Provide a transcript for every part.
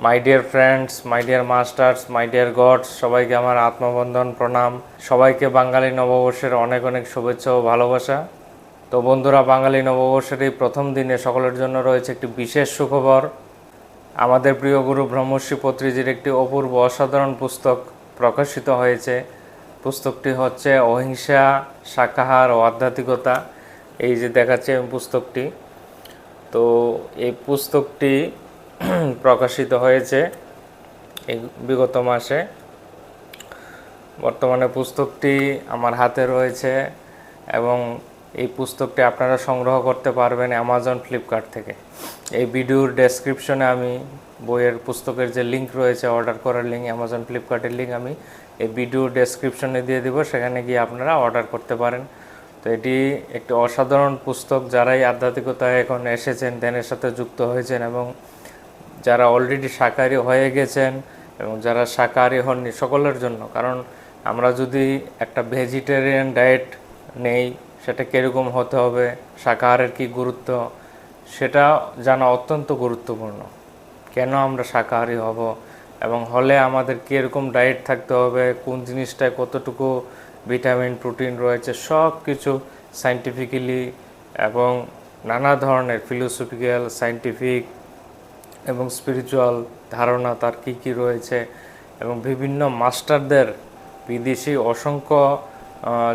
My dear friends, my dear masters, my dear gods, সবাইকে আমার আত্মবন্ধন প্রণাম। সবাইকে বাঙালি নববর্ষের অনেক অনেক শুভেচ্ছা ও ভালোবাসা। তো বন্ধুরা, বাঙালি নববর্ষের এই প্রথম দিনে সকলের জন্য রয়েছে একটি বিশেষ সুখবর। আমাদের প্রিয় গুরু ব্রহ্মর্ষি পত্রিজির একটি অপূর্ব অসাধারণ পুস্তক প্রকাশিত হয়েছে। পুস্তকটি হচ্ছে অহিংসা, শাকাহার ও আধ্যাত্মিকতা। এই যে দেখাচ্ছে আমি পুস্তকটি, তো এই পুস্তকটি প্রকাশিত হয়েছে এই বিগত মাসে। বর্তমানে পুস্তকটি আমার হাতে রয়েছে এবং এই পুস্তকটি আপনারা সংগ্রহ করতে পারবেন অ্যামাজন, ফ্লিপকার্ট থেকে। এই ভিডিওর ডেসক্রিপশনে আমি বইয়ের পুস্তকের যে লিঙ্ক রয়েছে, অর্ডার করার লিঙ্ক, অ্যামাজন ফ্লিপকার্টের লিঙ্ক আমি এই ভিডিওর ডেসক্রিপশনে দিয়ে দিব, সেখানে গিয়ে আপনারা অর্ডার করতে পারেন। তো এটি একটি অসাধারণ পুস্তক। যারাই আধ্যাত্মিকতায় এখন এসেছেন, ধ্যানের সাথে যুক্ত হয়েছেন এবং যারা অলরেডি শাকাহারী হয়ে গেছেন এবং যারা শাকাহারী হননি, সকলের জন্য। কারণ আমরা যদি একটা ভেজিটেরিয়ান ডায়েট নেই, সেটা কীরকম হতে হবে, শাকাহারের কী গুরুত্ব, সেটা জানা অত্যন্ত গুরুত্বপূর্ণ। কেন আমরা শাকাহারী হব এবং হলে আমাদের কীরকম ডায়েট থাকতে হবে, কোন জিনিসটায় কতটুকু ভিটামিন, প্রোটিন রয়েছে, সব কিছু সায়েন্টিফিক্যালি এবং নানা ধরনের ফিলোসফিক্যাল, সায়েন্টিফিক এবং স্পিরিচুয়াল ধারণা তার কী কী রয়েছে এবং বিভিন্ন মাস্টারদের, বিদেশি অসংখ্য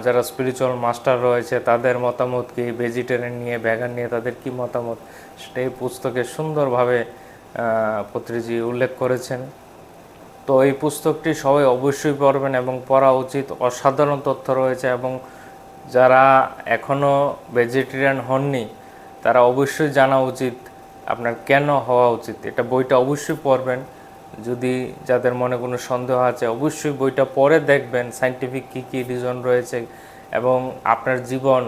যারা স্পিরিচুয়াল মাস্টার রয়েছে তাদের মতামত কি, ভেজিটেরিয়ান নিয়ে, ভেগান নিয়ে তাদের কি মতামত, সেটা এই পুস্তকে সুন্দরভাবে পত্রিজি উল্লেখ করেছেন। তো এই পুস্তকটি সবাই অবশ্যই পড়বেন এবং পড়া উচিত। অসাধারণ তথ্য রয়েছে এবং যারা এখনও ভেজিটেরিয়ান হননি তারা অবশ্যই জানা উচিত আপনার কেন হওয়া উচিত। এটা বইটা অবশ্যই পড়বেন। যদি যাদের মনে কোনো সন্দেহ আছে, অবশ্যই বইটা পড়ে দেখবেন সায়েন্টিফিক কী কী রিজন রয়েছে এবং আপনার জীবন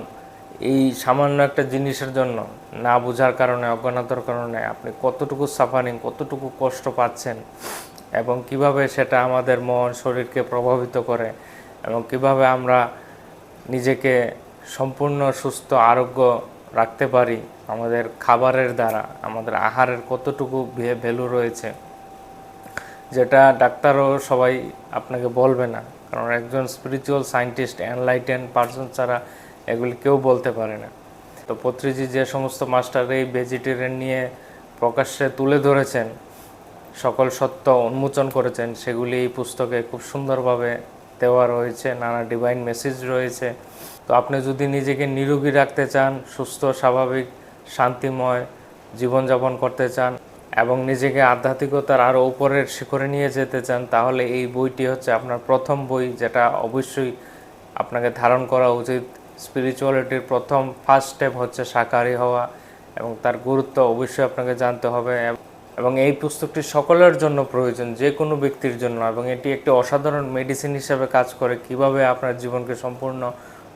এই সামান্য একটা জিনিসের জন্য না বোঝার কারণে, অজ্ঞানতার কারণে আপনি কতটুকু সাফারিং, কতটুকু কষ্ট পাচ্ছেন এবং কিভাবে সেটা আমাদের মন, শরীরকে প্রভাবিত করে এবং কিভাবে আমরা নিজেকে সম্পূর্ণ সুস্থ, আরোগ্য রাখতে পারি আমাদের খাবারের দ্বারা, আমাদের আহারের কতটুকু ভ্যালু রয়েছে, যেটা ডাক্তারও সবাই আপনাকে বলবে না। কারণ একজন স্পিরিচুয়াল সায়েন্টিস্ট, এনলাইটেন পারসন ছাড়া এগুলি কেউ বলতে পারে না। তো পত্রিজি যে সমস্ত মাস্টার এই ভেজিটেরিয়ান নিয়ে প্রকাশ্যে তুলে ধরেছেন, সকল সত্য উন্মোচন করেছেন, সেগুলি এই পুস্তকে খুব সুন্দরভাবে দেওয়া রয়েছে। নানা ডিভাইন মেসেজ রয়েছে। তো আপনি যদি নিজেকে নিরোগী রাখতে চান, সুস্থ, স্বাভাবিক, শান্তিময় জীবনযাপন করতে চান এবং নিজেকে আধ্যাত্মিকতার আরও উপরের শিখরে নিয়ে যেতে চান, তাহলে এই বইটি হচ্ছে আপনার প্রথম বই, যেটা অবশ্যই আপনাকে ধারণ করা উচিত। স্পিরিচুয়ালিটির প্রথম ফার্স্ট স্টেপ হচ্ছে শাকাহারী হওয়া এবং তার গুরুত্ব অবশ্যই আপনাকে জানতে হবে। এবং এই পুস্তকটি সকলের জন্য প্রয়োজন, যে কোনো ব্যক্তির জন্য। এবং এটি একটি অসাধারণ মেডিসিন হিসেবে কাজ করে। কিভাবে আপনার জীবনকে সম্পূর্ণ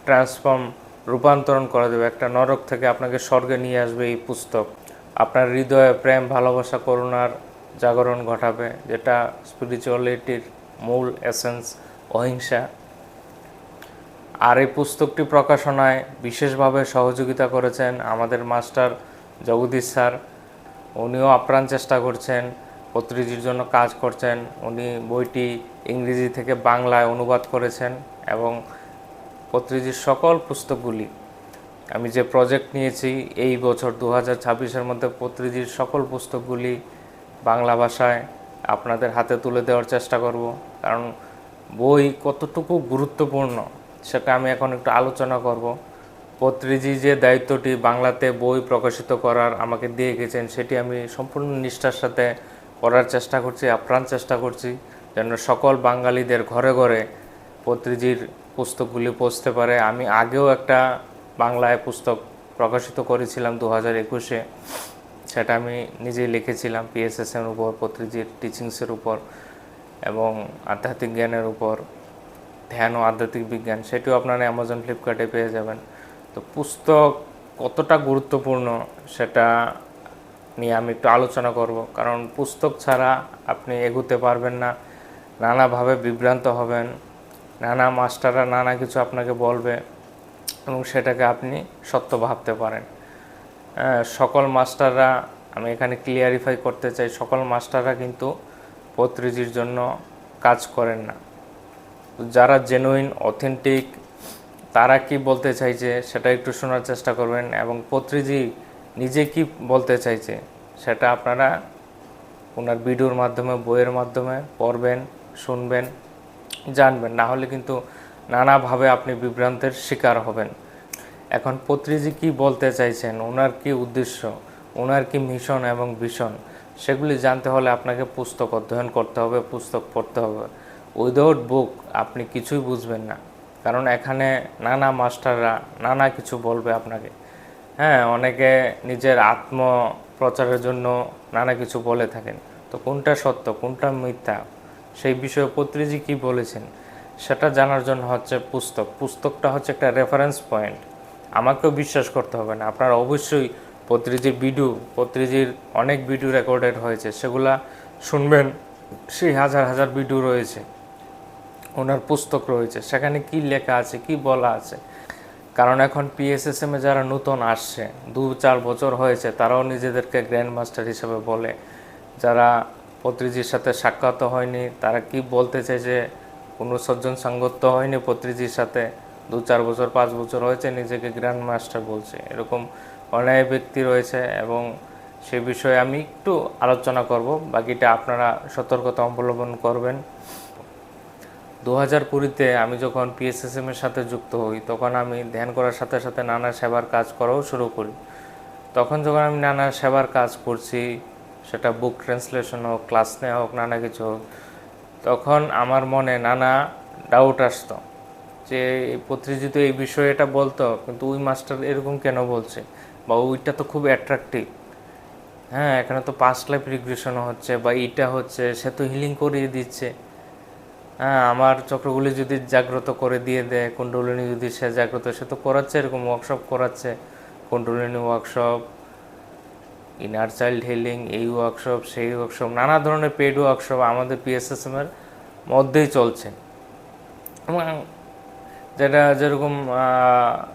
ট্রান্সফর্ম, রূপান্তরণ করে দেবে, একটা নরক থেকে আপনাকে স্বর্গে নিয়ে আসবে এই পুস্তক। আপনার হৃদয়ে প্রেম, ভালোবাসা, করুণার জাগরণ ঘটাবে, যেটা স্পিরিচুয়ালিটির মূল এসেন্স, অহিংসা। আর এই পুস্তকটি প্রকাশনায় বিশেষভাবে সহযোগিতা করেছেন আমাদের মাস্টার জগদীশ স্যার। উনিও আপ্রাণ চেষ্টা করছেন, পত্রিজির জন্য কাজ করছেন। উনি বইটি ইংরেজি থেকে বাংলায় অনুবাদ করেছেন এবং পত্রিজির সকল পুস্তকগুলি, আমি যে প্রজেক্ট নিয়েছি এই বছর 2026-এর মধ্যে পত্রিজির সকল পুস্তকগুলি বাংলা ভাষায় আপনাদের হাতে তুলে দেওয়ার চেষ্টা করব। কারণ বই কতটুকু গুরুত্বপূর্ণ সেটা আমি এখন একটু আলোচনা করব। পত্রিজি যে দায়িত্বটি বাংলাতে বই প্রকাশিত করার আমাকে দিয়ে গেছেন, সেটি আমি সম্পূর্ণ নিষ্ঠার সাথে করার চেষ্টা করছি, আপ্রাণ চেষ্টা করছি, যেন সকল বাঙালিদের ঘরে ঘরে পত্রিজির পুস্তকগুলি পৌঁছতে পারে। আমি আগেও একটা বাংলায় পুস্তক প্রকাশিত করেছিলাম 2021-এ, সেটা আমি নিজেই লিখেছিলাম PSS-এর উপর, পত্রিজির টিচিংসের উপর এবং আধ্যাত্মিক জ্ঞানের উপর, ধ্যান ও আধ্যাত্মিক বিজ্ঞান। সেটিও আপনারা অ্যামাজন, ফ্লিপকার্টে পেয়ে যাবেন। তো পুস্তক কতটা গুরুত্বপূর্ণ সেটা নিয়ে আমি একটু আলোচনা করব। কারণ পুস্তক ছাড়া আপনি এগোতে পারবেন না, নানাভাবে বিভ্রান্ত হবেন, নানা মাস্টাররা নানা কিছু আপনাকে বলবে এবং সেটাকে আপনি সত্য ভাবতে পারেন। সকল মাস্টাররা আমি এখানে ক্লিয়ারিফাই করতে চাই, সকল মাস্টাররা কিন্তু পত্রিজির জন্য কাজ করেন না। যারা জেনুইন অথেন্টিক তারা কি বলতে চাইছে সেটা একটু শোনার চেষ্টা করবেন, এবং পত্রিজি নিজে কি বলতে চাইছে সেটা আপনারা ওনার ভিডিওর মাধ্যমে, বইয়ের মাধ্যমে পড়বেন, শুনবেন, জানবেন। না হলে কিন্তু নানাভাবে আপনি বিভ্রান্তের শিকার হবেন। এখন পত্রিজি কি বলতে চাইছেন, ওনার কি উদ্দেশ্য, ওনার কি মিশন এবং ভিশন, সেগুলি জানতে হলে আপনাকে পুস্তক অধ্যয়ন করতে হবে, পুস্তক পড়তে হবে। উইদাউট বুক আপনি কিছুই বুঝবেন না, কারণ এখানে নানা মাস্টাররা নানা কিছু বলবে আপনাকে। হ্যাঁ, অনেকে নিজের আত্মপ্রচারের জন্য নানা কিছু বলে থাকেন, তো কোনটা সত্য কোনটা মিথ্যা সেই বিষয়ে পত্রিজি কি বলেছেন সেটা জানার জন্য হচ্ছে পুস্তকটা হচ্ছে একটা রেফারেন্স পয়েন্ট। আমাকেও বিশ্বাস করতে হবে না, আপনারা অবশ্যই পত্রিজির অনেক ভিডিও রেকর্ডেড হয়েছে, সেগুলা শুনবেন। সেই হাজার হাজার ভিডিও রয়েছে, ওনার পুস্তক রয়েছে, সেখানে কি লেখা আছে, কি বলা আছে। কারণ এখন পিএসএসএমে যারা নতুন আসছে, 2-4 বছর হয়েছে, তারাও নিজেদেরকে গ্র্যান্ড মাস্টার হিসেবে বলে। যারা পত্রিজির সাথে সাক্ষাৎ হয়নি, তারা কি বলতে চাইছে, কোনো সজ্জন সাঙ্গত্য হয়নি পত্রিজির সাথে, 2-4 বছর 5 বছর হয়েছে, নিজেকে গ্র্যান্ড মাস্টার বলছে, এরকম অনেক ব্যক্তি রয়েছে। এবং সে বিষয়ে আমি একটু আলোচনা করব, বাকিটা আপনারা সতর্কতা অবলম্বন করবেন। 2020-তে আমি যখন পিএসএসএমের সাথে যুক্ত হই, তখন আমি ধ্যান করার সাথে সাথে নানা সেবার কাজ করাও শুরু করি। তখন যখন আমি নানা সেবার কাজ করছি, সেটা বুক ট্রান্সলেশন হোক, ক্লাস নেওয়া হোক, নানা কিছু হোক, তখন আমার মনে নানা ডাউট আসতো যে পত্রিজি তো এই বিষয়ে এটা বলতো, কিন্তু ওই মাস্টার এরকম কেন বলছে, বা ওইটা তো খুব অ্যাট্রাকটিভ। হ্যাঁ, এখানে তো পাস্ট লাইফ রিগ্রেশনও হচ্ছে, বা এইটা হচ্ছে, সে তো হিলিং করিয়ে দিচ্ছে। হ্যাঁ, আমার চক্রগুলি যদি জাগ্রত করে দিয়ে দেয়, কুণ্ডলিনী যদি সে জাগ্রত, সে তো করাচ্ছে, এরকম ওয়ার্কশপ করাচ্ছে, কুণ্ডলিনী ওয়ার্কশপ, ইনার চাইল্ড হিলিং, এই ওয়ার্কশপ, সেই ওয়ার্কশপ, নানা ধরনের পেড ওয়ার্কশপ আমাদের পিএসএসএমের মধ্যেই চলছে। এবং যেটা যেরকম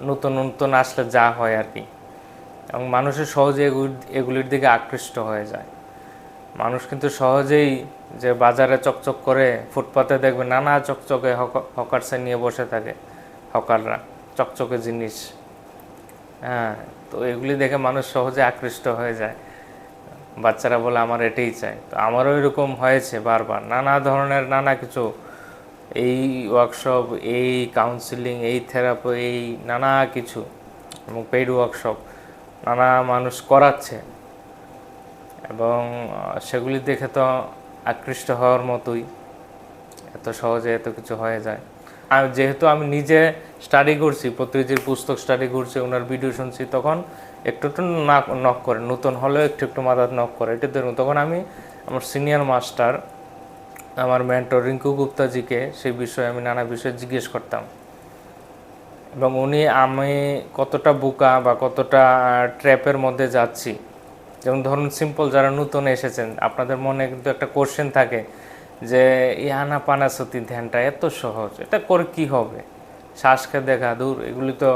নতুন নতুন আসলে যা হয় আর কি, এবং মানুষের সহজে এগুলির দিকে আকৃষ্ট হয়ে যায়। মানুষ কিন্তু সহজেই যে বাজারে চকচক করে, ফুটপাতে দেখবে নানা চকচকে হকারসে নিয়ে বসে থাকে, হকাররা চকচকে জিনিস। হ্যাঁ, তো এগুলি দেখে মানুষ সহজে আকৃষ্ট হয়ে যায়। বাচ্চারা বলে আমার এটাই চাই, তো আমারও এরকম হয়েছে বারবার, নানা ধরনের নানা কিছু, এই ওয়ার্কশপ, এই কাউন্সিলিং, এই থেরাপি, এই নানা কিছু, এবং পেইড ওয়ার্কশপ নানা মানুষ করাচ্ছে, এবং সেগুলি দেখে তো আকৃষ্ট হওয়ার মতোই, এত সহজে এত কিছু হয়ে যায়। আর যেহেতু আমি নিজে স্টাডি করছি, পত্রিজির পুস্তক স্টাডি করছি, ওনার ভিডিও শুনছি, তখন একটু একটু নক করে, নতুন হলেও একটু একটু মাথায় নক করে, এটা দেখুন। তখন আমি আমার সিনিয়র মাস্টার, আমার মেন্টর রিঙ্কু গুপ্তাজিকে সেই বিষয়ে আমি নানা বিষয়ে জিজ্ঞেস করতাম, এবং উনি আমি কতটা বোকা বা কতটা ট্র্যাপের মধ্যে যাচ্ছি। যেমন ধরুন সিম্পল, যারা নতুন এসেছেন, আপনাদের মনে কিন্তু একটা কোশ্চেন থাকে যে এই আনাপানাসতি ধ্যানটা এত সহজ, এটা করে কি হবে, শ্বাসকে দেখা, দূর, এগুলি তো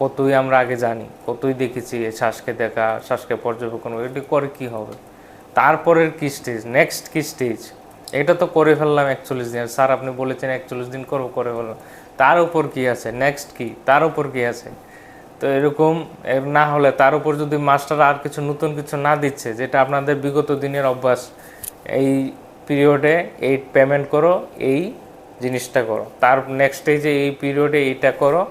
কতই আমরা আগে জানি, কতই দেখেছি, শ্বাসকে দেখা, শ্বাসকে পর্যবেক্ষণ, এটি করে কি হবে, তারপরের কি স্টেজ, নেক্সট কি স্টেজ, এটা তো করে ফেললাম 41 দিন, স্যার আপনি বলেছেন 41 দিন করবো, করে ফেললাম, তার উপর কি আছে, নেক্সট কি, তার উপর কি আছে। তো এরকম না হলে, তার উপর যদি মাস্টার আর কিছু নতুন কিছু না দিচ্ছে, যেটা আপনাদের বিগত দিনের অভ্যাস, এই পিরিয়ডে এই পেমেন্ট করো, এই জিনিসটা করো, তার নেক্সট স্টেজে এই পিরিয়ডে এইটা করো,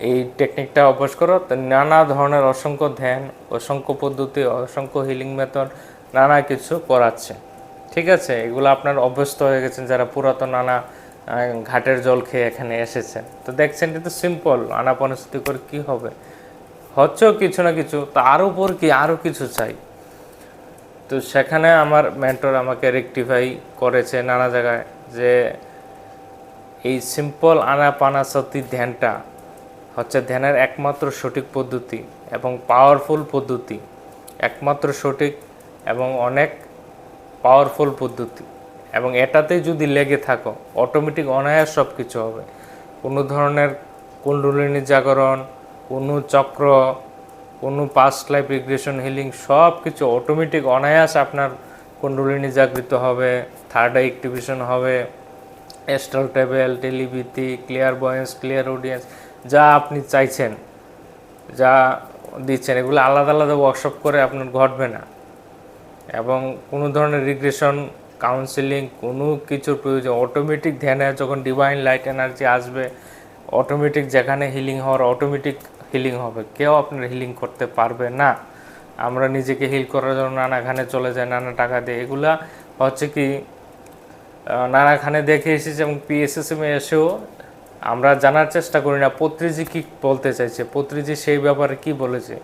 এই টেকনিকটা অভ্যাস করো, তো নানা ধরনের অসংখ্য ধ্যান, অসংখ্য পদ্ধতি, অসংখ্য হিলিং মেথড, নানা কিছু করাচ্ছে। ঠিক আছে, এগুলো আপনার অভ্যস্ত হয়ে গেছেন যারা পুরাতন নানা ঘাটের জল খেয়ে এখানে এসেছেন, তো দেখছেন কিন্তু সিম্পল, আনাপানসতি করে কি হবে, হচ্ছেও কিছু না কিছু, তো আরও উপর কি, আরও কিছু চাই। তো সেখানে আমার মেন্টর আমাকে রেকটিফাই করেছে নানা জায়গায়, যে এই সিম্পল আনাপানাসতি ধ্যানটা হচ্ছে ধ্যানের একমাত্র সঠিক পদ্ধতি এবং পাওয়ারফুল পদ্ধতি, একমাত্র সঠিক এবং অনেক পাওয়ারফুল পদ্ধতি, এবং এটাতে যদি লেগে থাকো অটোমেটিক অনায়াস সব কিছু হবে। কোনো ধরনের কুণ্ডলিনী জাগরণ, কোনো চক্র, কোনো পাস্ট লাইফ রিগ্রেশন হিলিং সব কিছু অটোমেটিক অনায়াস আপনার কুণ্ডলিনী জাগৃত হবে, থার্ড আই অ্যাক্টিভেশন হবে, astral travel, telepathy, clairvoyance, clairaudience, যা আপনি চাইছেন, যা দিচ্ছেন, এগুলো আলাদা আলাদা ওয়ার্কশপ করে আপনার ঘটবে না। এবং কোনো ধরনের রিগ্রেশন কাউন্সিলিং কোনো কিছুর প্রয়োজন, অটোমেটিক ধ্যানে যখন ডিভাইন লাইট এনার্জি আসবে, অটোমেটিক যেখানে হিলিং হওয়ার অটোমেটিক হিলিং হবে, কেউ আপনার হিলিং করতে পারবে না। আমরা নিজেকে হিল করার জন্য নানাখানে চলে যাই, নানা টাকা দিয়ে, এগুলা হচ্ছে কি নানাখানে দেখে এসেছি এবং পিএসএসএমে এসেও আমরা জানার চেষ্টা করি না পত্রিজি কী বলতে চাইছে, পত্রিজি সেই ব্যাপারে কি বলেছে।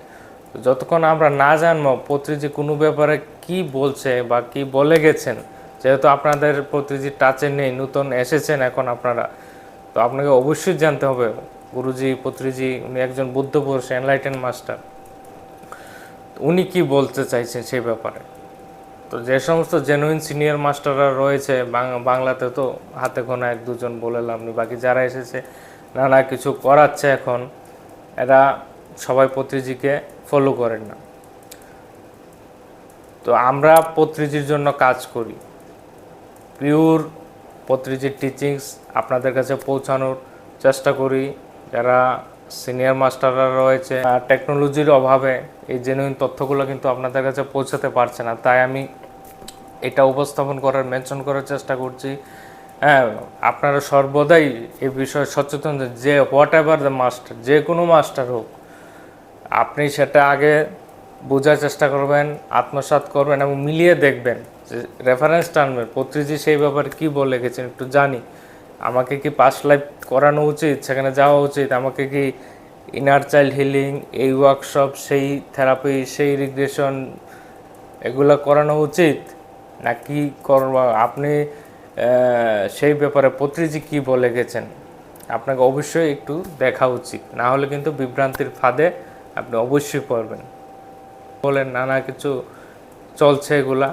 যতক্ষণ আমরা না জানবো পত্রিজি কোনো ব্যাপারে কি বলছে বা কি বলে গেছেন, যেহেতু আপনাদের পত্রিজি টাচে নেই, নতুন এসেছেন এখন আপনারা, তো আপনাকে অবশ্যই জানতে হবে গুরুজি পত্রিজি উনি একজন বুদ্ধ পুরুষ, এনলাইটেন মাস্টার, উনি কি বলতে চাইছেন সেই ব্যাপারে। তো যে সমস্ত জেনুইন সিনিয়র মাস্টাররা রয়েছে বাংলাতে, তো হাতে গোনা এক দুজন বললাম, বাকি যারা এসেছে নানা কিছু করাচ্ছে এখন, এরা সবাই পত্রিজিকে ফলো করেন না। তো আমরা পত্রিজির জন্য কাজ করি, পিওর পত্রিজির টিচিংস আপনাদের কাছে পৌঁছানোর চেষ্টা করি। যারা সিনিয়র মাস্টাররা রয়েছে, টেকনোলজির অভাবে এই জেনুইন তথ্যগুলো কিন্তু আপনাদের কাছে পৌঁছাতে পারছে না, তাই আমি এটা উপস্থাপন করার, মেনশন করার চেষ্টা করছি। হ্যাঁ, আপনারা সর্বদাই এই বিষয়ে সচেতন যে হোয়াট এভার দ্য মাস্টার, যে কোনো মাস্টার হোক, আপনি সেটা আগে বোঝার চেষ্টা করবেন, আত্মসাৎ করবেন এবং মিলিয়ে দেখবেন, যে রেফারেন্স টানবেন পত্রিজি সেই ব্যাপারে কী বলে গেছেন, একটু জানি, আমাকে কি পাস্ট লাইফ করানো উচিত, সেখানে যাওয়া উচিত, আমাকে কি ইনার চাইল্ড হিলিং, এই ওয়ার্কশপ, সেই থেরাপি, সেই রিগ্রেশন এগুলো করানো উচিত নাকি করব, আপনি সেই ব্যাপারে পত্রিজি কি বলে গেছেন আপনাকে অবশ্যই একটু দেখা উচিত, না হলে কিন্তু বিভ্রান্তির ফাঁদে আপনি অবশ্যই পড়বেন। বলেন নানা কিছু চলছে, এগুলা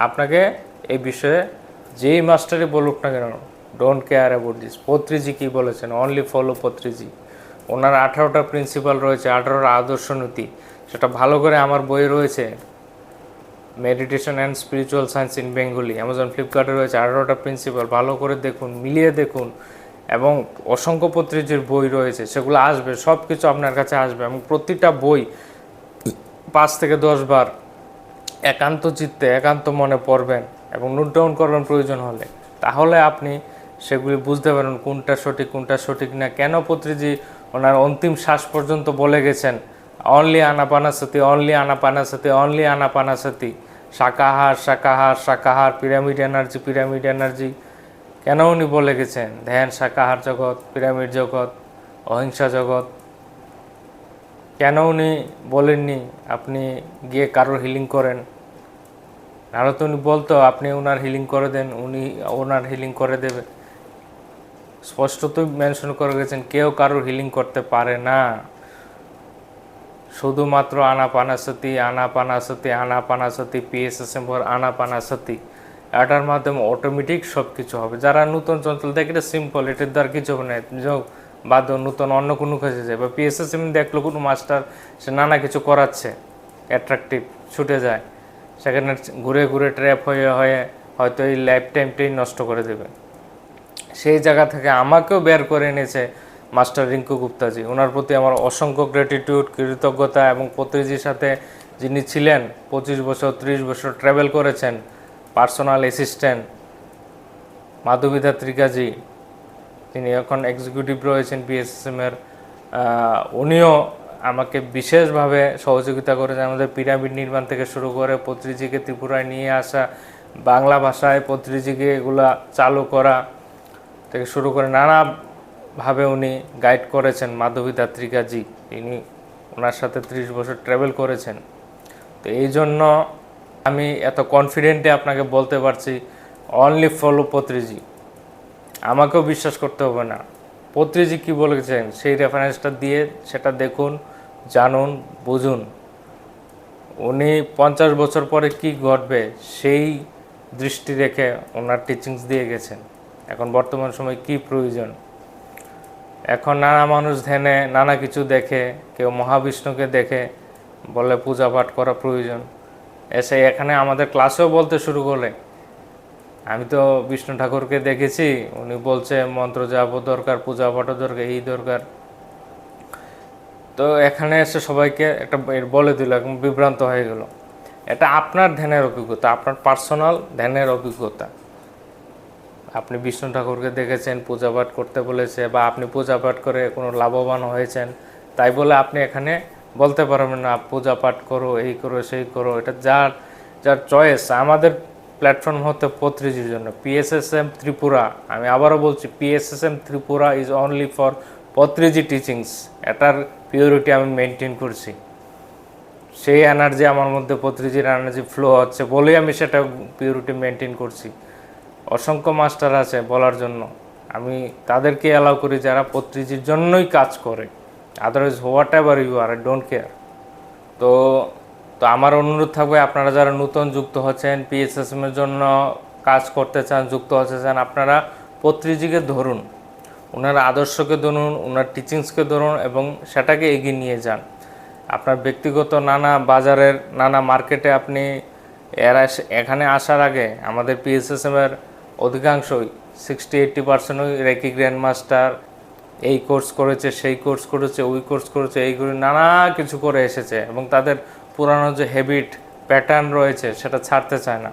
আপনাকে এই বিষয়ে যেই মাস্টারই বলুক না কেন, ডোন্ট কেয়ার অ্যাবাউট দিস, পত্রিজি কী বলেছেন, অনলি ফলো পত্রিজি। ওনার 18টা প্রিন্সিপাল রয়েছে, 18টা আদর্শ নীতি, সেটা ভালো করে আমার বই রয়েছে, meditation and spiritual science in Bengali, Amazon ফ্লিপকার্টে রয়েছে 18টা প্রিন্সিপাল, ভালো করে দেখুন, মিলিয়ে দেখুন। এবং অসংখ্য পত্রিজির বই রয়েছে, সেগুলো আসবে, সব কিছু আপনার কাছে আসবে এবং প্রতিটা বই 5 থেকে 10 বার একান্ত চিত্তে, একান্ত মনে পড়বেন এবং নোট ডাউন করবেন প্রয়োজন হলে, তাহলে আপনি সেগুলি বুঝতে পারেন কোনটা সঠিক কোনটা সঠিক না। কেন পত্রিজি ওনার অন্তিম শ্বাস পর্যন্ত বলে গেছেন only Anapanasati, only Anapanasati, only Anapanasati, শাকাহার শাকাহার শাকাহার, পিরামিড এনার্জি পিরামিড এনার্জি, কেন উনি বলে গেছেন ধ্যান শাকাহার জগৎ, পিরামিড জগৎ, অহিংসা জগৎ, কেন উনি বলেননি আপনি গিয়ে কারোর হিলিং করেন, নাহলে তো উনি বলতো আপনি ওনার হিলিং করে দেন, উনি ওনার হিলিং করে দেবে। স্পষ্টতই মেনশন করে গেছেন কেউ কারোর হিলিং করতে পারে না, শুধুমাত্র আনাপানাসতি আনাপানাসতি আনাপানাসতি, পিএসএসএম ফর আনাপানাসতি, এটার মাধ্যমে অটোমেটিক সব কিছু হবে। যারা নতুন চঞ্চল দেখে এটা সিম্পল, এটার দ্বারা কিছু হবে না, যোগ বাদ নতুন অন্য কোনো কাজে যায়, বা পিএসএসএম দেখলো কোনো মাস্টার সে নানা কিছু করাচ্ছে, অ্যাট্রাকটিভ ছুটে যায়, সেখানে ঘুরে ঘুরে ট্র্যাপ হয়ে হয়ে হয়তো এই লাইফ টাইমটাই নষ্ট করে দেবে। সেই জায়গা থেকে আমাকেও বের করে এনেছে মাস্টার রিঙ্কু গুপ্তাজি, ওনার প্রতি আমার অসংখ্য গ্র্যাটিটিউড, কৃতজ্ঞতা। এবং পত্রিজির সাথে যিনি ছিলেন 25 বছর 30 বছর ট্রাভেল করেছেন, পার্সোনাল অ্যাসিস্ট্যান্ট মাধবীদা ত্রিকাজি, তিনি এখন এক্সিকিউটিভ রয়েছেন পিএসএসএমের, উনিও আমাকে বিশেষভাবে সহযোগিতা করেছেন। আমাদের পিরামিড নির্মাণ থেকে শুরু করে পত্রিজিকে ত্রিপুরায় নিয়ে আসা, বাংলা ভাষায় পত্রিজিকে এগুলা চালু করা থেকে শুরু করে নানাভাবে উনি গাইড করেছেন। মাধবীদা ত্রিকাজি, তিনি ওনার সাথে 30 বছর ট্রাভেল করেছেন। তো এই জন্য আমি এত কনফিডেন্টে আপনাকে বলতে পারছি অনলি ফলো পত্রিজি, আমাকেও বিশ্বাস করতে হবে না, পত্রিজি কী বলেছেন সেই রেফারেন্সটা দিয়ে সেটা দেখুন, জানুন, বুঝুন। উনি 50 বছর পরে কি ঘটবে সেই দৃষ্টি রেখে ওনার টিচিংস দিয়ে গেছেন, এখন বর্তমান সময় কি প্রয়োজন। এখন নানা মানুষ ধ্যানে নানা কিছু দেখে, কেউ মহাবিষ্ণুকে দেখে, বলে পূজা পাঠ করা প্রয়োজন, এসে এখানে আমাদের ক্লাসেও বলতে শুরু করলে। আমি তো বিষ্ণু ঠাকুরকে দেখেছি, উনি বলছে মন্ত্র যাপও দরকার, পূজা পাঠও দরকার, এই দরকার। তো এখানে এসে সবাইকে একটা বলে দিল, এখন বিভ্রান্ত হয়ে গেল। এটা আপনার ধ্যানের অভিজ্ঞতা, আপনার পার্সোনাল ধ্যানের অভিজ্ঞতা। আপনি বিষ্ণু ঠাকুরকে দেখেছেন, পূজা পাঠ করতে বলেছে, বা আপনি পূজা পাঠ করে কোনো লাভবান হয়েছেন, তাই বলে আপনি এখানে বলতে পারবেন না পূজা পাঠ করো, এই করো, সেই করো। এটা যার যার চয়েস। আমাদের প্ল্যাটফর্ম হতে পত্রিজির জন্য PSSM ত্রিপুরা, আমি আবারও বলছি, PSSM Tripura is only for Patriji teachings. এটার পিওরিটি আমি মেনটেন করছি। সেই এনার্জি আমার মধ্যে, পত্রিজির এনার্জি ফ্লো হচ্ছে বলেই আমি সেটা পিওরিটি মেনটেন করছি। অসংখ্য মাস্টার আছে বলার জন্য, আমি তাদেরকে অ্যালাউ করি যারা পত্রিজির জন্যই কাজ করে। Otherwise whatever you are, I don't care. তো তো আমার অনুরোধ থাকবে, আপনারা যারা নতুন যুক্ত হচ্ছেন, PSSM-এর জন্য কাজ করতে চান, যুক্ত হতে চান, আপনারা পত্রিজিকে ধরুন, ওনার আদর্শকে ধরুন, ওনার টিচিংসকে ধরুন এবং সেটাকে এগিয়ে নিয়ে যান। আপনার ব্যক্তিগত নানা বাজারের নানা মার্কেটে আপনি এখানে আসার আগে আমাদের PSSM-এর অধিকাংশই 60-80% রেকি গ্র্যান্ড মাস্টার এই কোর্স করেছে, সেই কোর্স করেছে, ওই কোর্স করেছে, এই করে নানা কিছু করে এসেছে এবং তাদের পুরানো যে হ্যাবিট প্যাটার্ন রয়েছে সেটা ছাড়তে চায় না।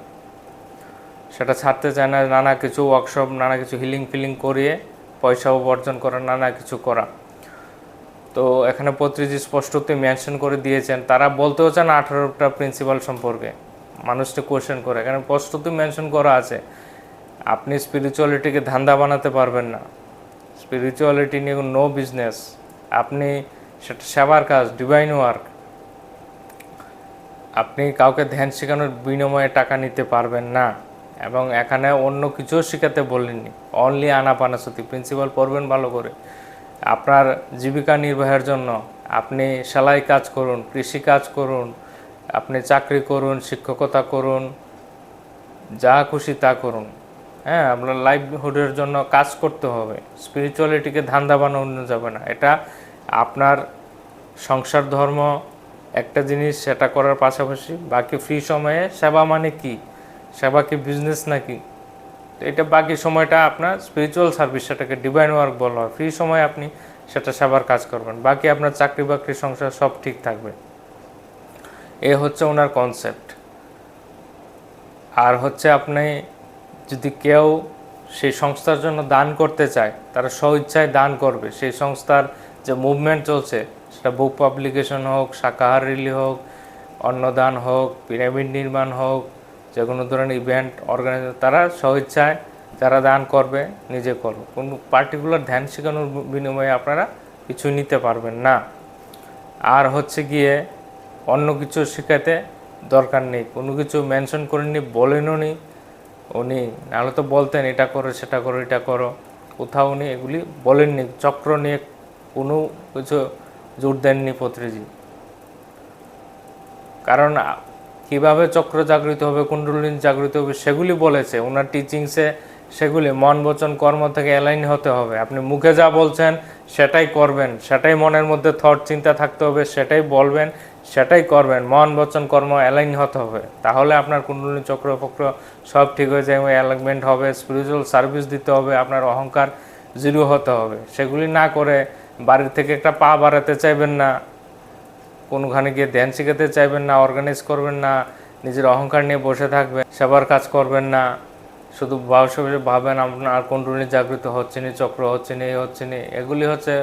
নানা কিছু ওয়ার্কশপ, নানা কিছু হিলিং করিয়ে পয়সা উপার্জন করা, নানা কিছু করা। তো এখানে পত্রিজি স্পষ্টতই মেনশন করে দিয়েছেন, তারা বলতেও চান 18টা প্রিন্সিপাল সম্পর্কে, মানুষকে কোয়েশ্চেন করে। এখানে স্পষ্টতই মেনশন করা আছে, আপনি স্পিরিচুয়ালিটিকে ধান্দা বানাতে পারবেন না। স্পিরিচুয়ালিটি নিয়ে নো বিজনেস। আপনি সেটা সেবার কাজ, ডিভাইন ওয়ার্ক। আপনি কাউকে ধ্যান শেখানোর বিনিময়ে টাকা নিতে পারবেন না। এবং এখানে অন্য কিছুও শেখাতে বলেননি, অনলি আনাপানাসতি প্রিন্সিপাল পড়বেন ভালো করে। আপনার জীবিকা নির্বাহের জন্য আপনি সেলাই কাজ করুন, কৃষি কাজ করুন, আপনি চাকরি করুন, শিক্ষকতা করুন, যা খুশি তা করুন। হ্যাঁ, আপনার লাইভলিহুডের জন্য কাজ করতে হবে। স্পিরিচুয়ালিটিকে ধান্দা বানানো যাবে না। এটা আপনার সংসার ধর্ম একটা জিনিস, সেটা করার পাশাপাশি বাকি ফ্রি সময়ে সেবা মানে কি? সেবা কি বিজনেস নাকি? তো এটা বাকি সময়টা আপনার স্পিরিচুয়াল সার্ভিস, সেটাকে ডিভাইন ওয়ার্ক বলা হয়। ফ্রি সময়ে আপনি সেটা সেবার কাজ করবেন, বাকি আপনার চাকরি বাকরি সংসার সব ঠিক থাকবে। এ হচ্ছে ওনার কনসেপ্ট। আর হচ্ছে আপনি যদি কেউ সেই সংস্থার জন্য দান করতে চায়, তারা স্বইচ্ছায় দান করবে। সেই সংস্থার যে মুভমেন্ট চলছে, সেটা বুক পাবলিকেশন হোক, শাকাহার রিলি হোক, অন্নদান হোক, পিরামিড নির্মাণ হোক, যে কোনো ধরনের ইভেন্ট অর্গানাইজ, তারা স্বইচ্ছায় যারা দান করবে নিজে করবে। কোনো পার্টিকুলার ধ্যান শেখানোর বিনিময়ে আপনারা কিছু নিতে পারবেন না। আর হচ্ছে গিয়ে অন্য কিছু শেখাতে দরকার নেই, কোনো কিছু মেনশন করেননি, বলেনও নি উনি। নাহলে তো বলতেন এটা করো, সেটা করো, এটা করো। কোথাও উনি এগুলি বলেননি। চক্র নিয়ে কোনো কিছু জোর দেননি পত্রিজি। কারণ কিভাবে চক্র জাগৃত হবে, কুণ্ডলিনী জাগৃত হবে, সেগুলি বলেছে ওনার টিচিংসে। সেগুলি মন বচন কর্ম থেকে অ্যালাইন হতে হবে। আপনি মুখে যা বলছেন সেটাই করবেন, সেটাই মনের মধ্যে থট চিন্তা থাকতে হবে, সেটাই বলবেন, সেটাই করবেন। মন বচন কর্ম অ্যালাইন হতে হবে, তাহলে আপনার কুণ্ডলিনী চক্র ফক্র সব ঠিক হয়ে যায়, অ্যালাইনমেন্ট হবে। স্পিরিচুয়াল সার্ভিস দিতে হবে, আপনার অহংকার জিরো হতে হবে। সেগুলি না করে বাড়ির থেকে একটা পা বাড়াতে চাইবেন না, কোনোখানে গিয়ে ধ্যান শিখাতে চাইবেন না, অর্গানাইজ করবেন না, নিজের অহংকার নিয়ে বসে থাকবেন, সেবার কাজ করবেন না, শুধু ভাবেন আপনার কুণ্ডলিনী জাগৃত হচ্ছে না, চক্র হচ্ছে না, এই হচ্ছে না। এগুলি হচ্ছে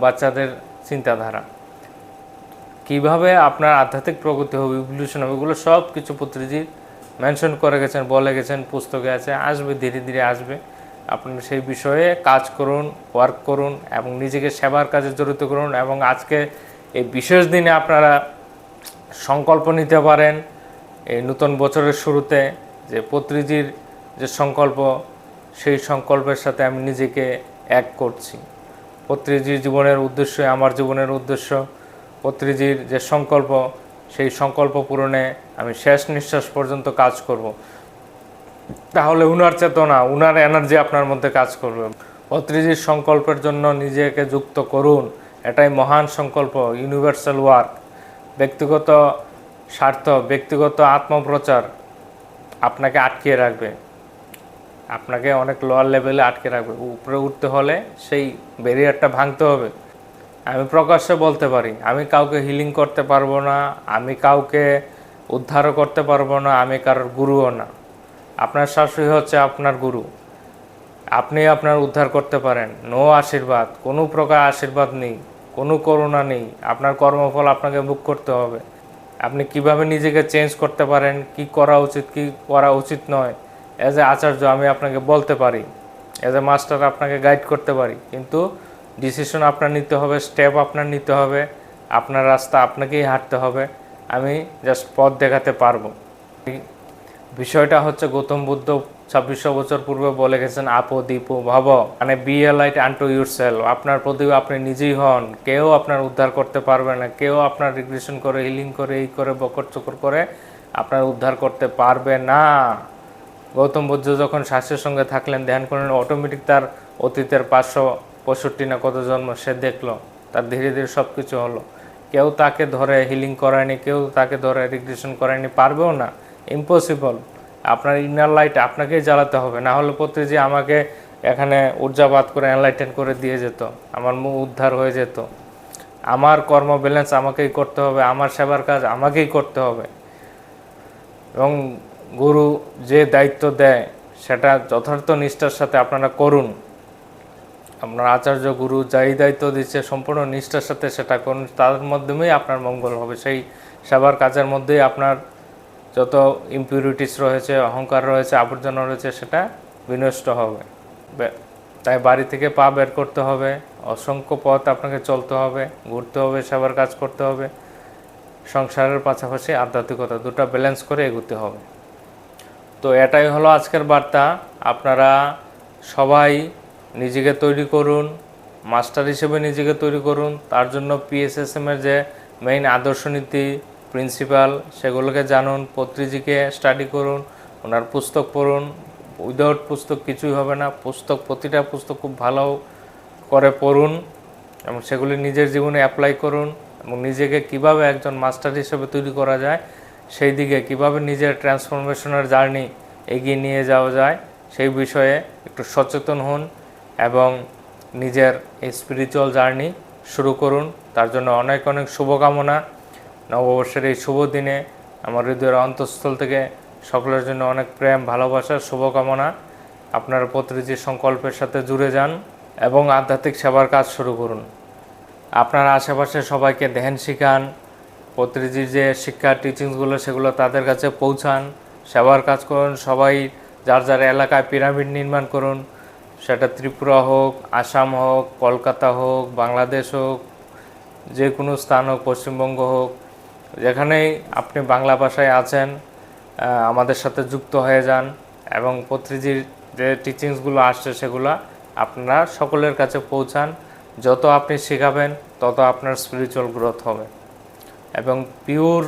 বাচ্চাদের চিন্তাধারা। কিভাবে আপনার আধ্যাত্মিক প্রগতি হবে, ইভলিউশন হবে, এগুলো সব কিছু পত্রিজি মেনশন করে গেছেন, বলে গেছেন, পুস্তকে আছে, আসবে, ধীরে ধীরে আসবে। আপনারা সেই বিষয়ে কাজ করুন, ওয়ার্ক করুন এবং নিজেকে সেবার কাজে জড়িত করুন। এবং আজকে এই বিশেষ দিনে আপনারা সংকল্প নিতে পারেন এই নতুন বছরের শুরুতে, যে পত্রিজির যে সংকল্প, সেই সংকল্পের সাথে আমি নিজেকে এক করছি। পত্রিজির জীবনের উদ্দেশ্য আমার জীবনের উদ্দেশ্য। পত্রিজির যে সংকল্প, সেই সংকল্প পূরণে আমি শেষ নিঃশ্বাস পর্যন্ত কাজ করব। তাহলে উনার চেতনা, উনার এনার্জি আপনার মধ্যে কাজ করবে। পত্রিজির সংকল্পের জন্য নিজেকে যুক্ত করুন। এটাই মহান সংকল্প, ইউনিভার্সাল ওয়ার্ক। ব্যক্তিগত স্বার্থ, ব্যক্তিগত আত্মপ্রচার আপনাকে আটকিয়ে রাখবে, আপনাকে অনেক লোয়ার লেভেলে আটকে রাখবে। উপরে উঠতে হলে সেই ব্যারিয়ারটা ভাঙতে হবে। আমি প্রকাশ্যে বলতে পারি, আমি কাউকে হিলিং করতে পারবো না, আমি কাউকে উদ্ধারও করতে পারবো না, আমি কারোর গুরুও না। আপনার শাশুড়ি হচ্ছে আপনার গুরু, আপনি আপনার উদ্ধার করতে পারেন। নো আশীর্বাদ, কোনো প্রকার আশীর্বাদ নেই, কোনো করুণা নেই। আপনার কর্মফল আপনাকে ভোগ করতে হবে। আপনি কিভাবে নিজেকে চেঞ্জ করতে পারেন, কি করা উচিত, কি করা উচিত নয়, অ্যাজ এ আচার্য আমি আপনাকে বলতে পারি, অ্যাজ এ মাস্টার আপনাকে গাইড করতে পারি, কিন্তু ডিসিশন আপনার নিতে হবে, স্টেপ আপনার নিতে হবে, আপনার রাস্তা আপনাকেই হাঁটতে হবে। আমি জাস্ট পথ দেখাতে পারবো। বিষয়টা হচ্ছে গৌতম বুদ্ধ 2600 বছর পূর্বে বলে গেছেন, আপো দীপো ভব, মানে বি এ লাইট আনটু ইউরসেলফ। আপনার প্রদীপ আপনি নিজেই হন। কেউ আপনার উদ্ধার করতে পারবে না, কেউ আপনার রিগ্রেশন করে, হিলিং করে, এই করে, বকর চকর করে আপনার উদ্ধার করতে পারবে না। গৌতম বুদ্ধ যখন শ্বাসের সঙ্গে থাকলেন, ধ্যান করলেন, অটোমেটিক তার অতীতের 565 না কত জন্ম সে দেখলো, তার ধীরে ধীরে সব কিছু হলো। কেউ তাকে ধরে হিলিং করায়নি, কেউ তাকে ধরে রিগ্রেশন করায়নি, পারবেও না, ইম্পসিবল। আপনার ইনার লাইট আপনাকেই জ্বালাতে হবে, না হলে পত্রীজি আমাকে এখানে ঊর্জাবাদ করে এনলাইটেন করে দিয়ে যেত, আমার মুখ উদ্ধার হয়ে যেত। আমার কর্ম ব্যালেন্স আমাকেই করতে হবে, আমার সেবার কাজ আমাকেই করতে হবে। এবং গুরু যে দায়িত্ব দেয় সেটা যথার্থ নিষ্ঠার সাথে আপনারা করুন। আপনার আচার্য গুরু যাই দায়িত্ব দিচ্ছে সম্পূর্ণ নিষ্ঠার সাথে সেটা করুন, তার মাধ্যমেই আপনার মঙ্গল হবে। সেই সেবার কাজের মধ্যেই আপনার যত ইম্পিউরিটিস রয়েছে, অহংকার রয়েছে, আবর্জনা রয়েছে, সেটা বিনষ্ট হবে। তাই বাড়ি থেকে পা বের করতে হবে, অসংখ্য পথ আপনাকে চলতে হবে, ঘুরতে হবে, সেবার কাজ করতে হবে, সংসারের পাশাপাশি আধ্যাত্মিকতা, দুটো ব্যালেন্স করে এগোতে হবে। তো এটাই হলো আজকের বার্তা। আপনারা সবাই নিজেকে তৈরি করুন, মাস্টার হিসেবে নিজেকে তৈরি করুন। তার জন্য পিএসএসএমের যে মেইন আদর্শ নীতি, প্রিন্সিপাল, সেগুলোকে জানুন। পত্রীজিকে স্টাডি করুন, ওনার পুস্তক পড়ুন। উইদাউট পুস্তক কিছুই হবে না। পুস্তক, প্রতিটা পুস্তক খুব ভালো করে পড়ুন এবং সেগুলি নিজের জীবনে অ্যাপ্লাই করুন। এবং নিজেকে কিভাবে একজন মাস্টার হিসেবে তৈরি করা যায়, সেই দিকে কিভাবে নিজের ট্রান্সফরমেশনের জার্নি এগিয়ে নিয়ে যাওয়া যায়, সেই বিষয়ে একটু সচেতন হন এবং নিজের এই স্পিরিচুয়াল জার্নি শুরু করুন। তার জন্য অনেক অনেক শুভকামনা। নববর্ষের এই শুভ দিনে আমার হৃদয়ের অন্তঃস্থল থেকে সকলের জন্য অনেক প্রেম, ভালোবাসার শুভকামনা। আপনারা পত্রীজির সংকল্পের সাথে জুড়ে যান এবং আধ্যাত্মিক সেবার কাজ শুরু করুন। আপনার আশেপাশে সবাইকে ধ্যান শিখান। পত্রীজির যে শিক্ষা টিচিংসগুলো সেগুলো তাদের কাছে পৌঁছান, সেবার কাজ করুন। সবাই যার যার এলাকায় পিরামিড নির্মাণ করুন, সেটা ত্রিপুরা হোক, আসাম হোক, কলকাতা হোক, বাংলাদেশ হোক, যে কোনো স্থান হোক, পশ্চিমবঙ্গ হোক, যেখানেই আপনি বাংলা ভাষায় আছেন আমাদের সাথে যুক্ত হয়ে যান এবং পত্রীজির যে টিচিংসগুলো আসছে সেগুলো আপনারা সকলের কাছে পৌঁছান। যত আপনি শেখাবেন তত আপনার স্পিরিচুয়াল গ্রোথ হবে এবং পিওর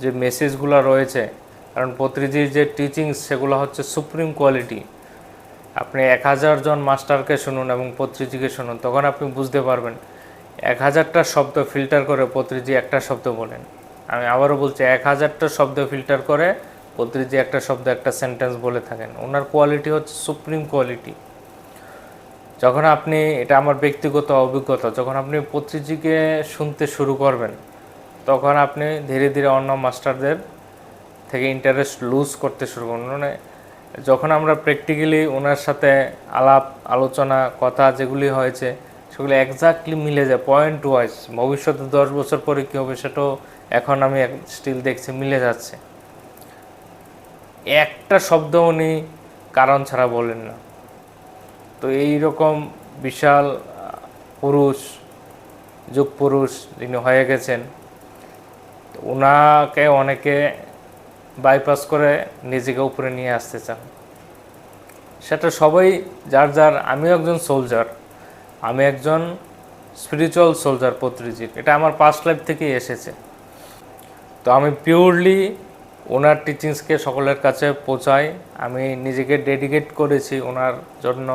যে মেসেজগুলো রয়েছে, কারণ পত্রীজির যে টিচিংস সেগুলো হচ্ছে সুপ্রিম কোয়ালিটি। আপনি 1000 জন মাস্টারকে শুনুন এবং পত্রীজিকে শুনুন, তখন আপনি বুঝতে পারবেন। 1000টা শব্দ ফিল্টার করে পত্রীজি একটা শব্দ বলেন। আমি আবারও বলছি, 1000টা শব্দ ফিল্টার করে পত্রীজি একটা শব্দ, একটা সেন্টেন্স বলে থাকেন। ওনার কোয়ালিটি হচ্ছে সুপ্রিম কোয়ালিটি। যখন আপনি, এটা আমার ব্যক্তিগত অভিজ্ঞতা, যখন আপনি পত্রীজিকে শুনতে শুরু করবেন তখন আপনি ধীরে ধীরে অন্য মাস্টারদের থেকে ইন্টারেস্ট লুজ করতে শুরু করুন। মানে যখন আমরা প্র্যাকটিক্যালি ওনার সাথে আলাপ আলোচনা কথা যেগুলি হয়েছে সেগুলো এক্স্যাক্টলি মিলে যায়, পয়েন্ট ওয়াইজ। ভবিষ্যতে 10 বছর পরে কী হবে সেটাও এখন আমি স্টিল দেখছি মিলে যাচ্ছে। একটা শব্দ উনি কারণ ছাড়া বলেন না। তো এই রকম বিশাল পুরুষ, যুগ পুরুষ যিনি হয়ে গেছেন, ওনাকে অনেকে বাইপাস করে নিজেকে উপরে নিয়ে আসতে চান। সেটা সবাই যার যার, আমিও একজন সোলজার, আমি একজন স্পিরিচুয়াল সোলজার পত্রীজির, এটা আমার পাস্ট লাইফ থেকেই এসেছে। তো আমি পিওরলি ওনার টিচিংসকে সকলের কাছে পৌঁছাই। আমি নিজেকে ডেডিকেট করেছি ওনার জন্য,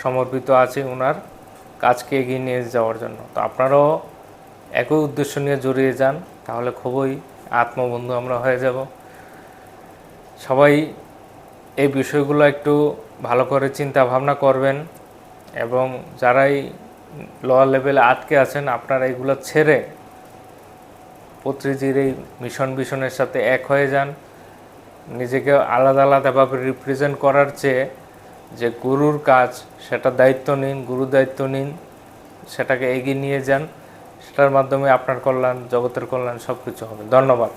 সমর্পিত আছি ওনার কাজকে এগিয়ে নিয়ে যাওয়ার জন্য। তো আপনারাও একই উদ্দেশ্য নিয়ে জড়িয়ে যান, তাহলে খুবই আত্মবন্ধু আমরা হয়ে যাব। সবাই এই বিষয়গুলো একটু ভালো করে চিন্তা ভাবনা করবেন, এবং যারাই লোয়ার লেভেলে আটকে আছেন আপনারা এগুলো ছেড়ে পত্রিজির এই মিশনের সাথে এক হয়ে যান। নিজেকে আলাদা আলাদাভাবে রিপ্রেজেন্ট করার চেয়ে যে গুরুর কাজ সেটা দায়িত্ব নিন, গুরুর দায়িত্ব নিন, সেটাকে এগিয়ে নিয়ে যান। সেটার মাধ্যমে আপনার কল্যাণ, জগতের কল্যাণ সব কিছু হবে। ধন্যবাদ।